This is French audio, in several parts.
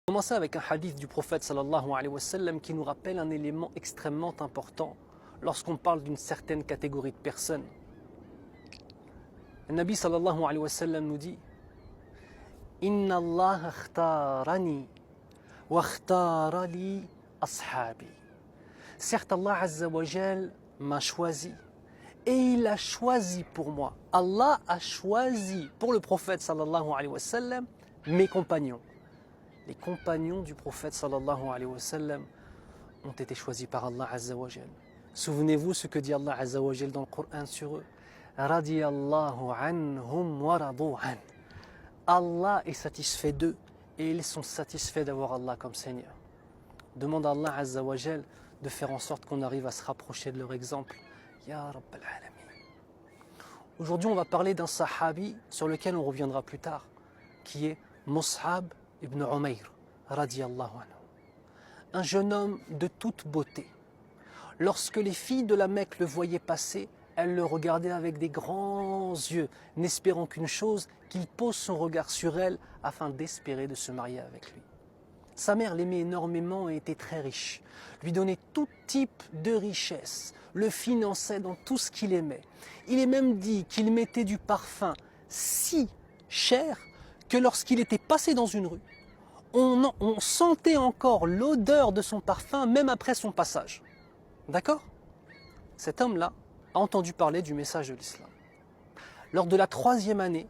Commencer avec un hadith du prophète sallallahu alayhi wa sallam qui nous rappelle un élément extrêmement important lorsqu'on parle d'une certaine catégorie de personnes. Le Nabi sallallahu alayhi wa sallam nous dit Inna Allah akhtarani wa akhtara li ashabi. Certes, Allah azza wa jal m'a choisi et il a choisi pour moi. Allah a choisi pour le prophète sallallahu alayhi wa sallam mes compagnons. Les compagnons du prophète sallallahu alayhi wa sallam ont été choisis par Allah azza wa jal. Souvenez-vous ce que dit Allah azza wa jal dans le Coran sur eux. Radiyallahu anhum wa radu an. Allah est satisfait d'eux et ils sont satisfaits d'avoir Allah comme Seigneur. Demande à Allah azza wa jal de faire en sorte qu'on arrive à se rapprocher de leur exemple. Ya Rabbal Alamin. Aujourd'hui, on va parler d'un sahabi sur lequel on reviendra plus tard, qui est Mus'ab ibn Umayr, radiyallahu anhu. Un jeune homme de toute beauté. Lorsque les filles de la Mecque le voyaient passer, elles le regardaient avec des grands yeux, n'espérant qu'une chose, qu'il pose son regard sur elle afin d'espérer de se marier avec lui. Sa mère l'aimait énormément et était très riche, lui donnait tout type de richesse, le finançait dans tout ce qu'il aimait. Il est même dit qu'il mettait du parfum si cher que lorsqu'il était passé dans une rue, on sentait encore l'odeur de son parfum même après son passage. D'accord? Cet homme-là a entendu parler du message de l'islam. Lors de la 3e année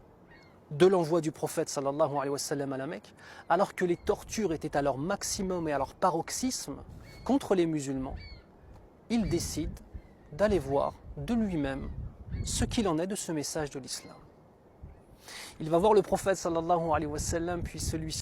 de l'envoi du prophète sallallahu alayhi wa sallam à la Mecque, alors que les tortures étaient à leur maximum et à leur paroxysme contre les musulmans, il décide d'aller voir de lui-même ce qu'il en est de ce message de l'islam. Il va voir le prophète sallallahu alayhi wa sallam, puis celui-ci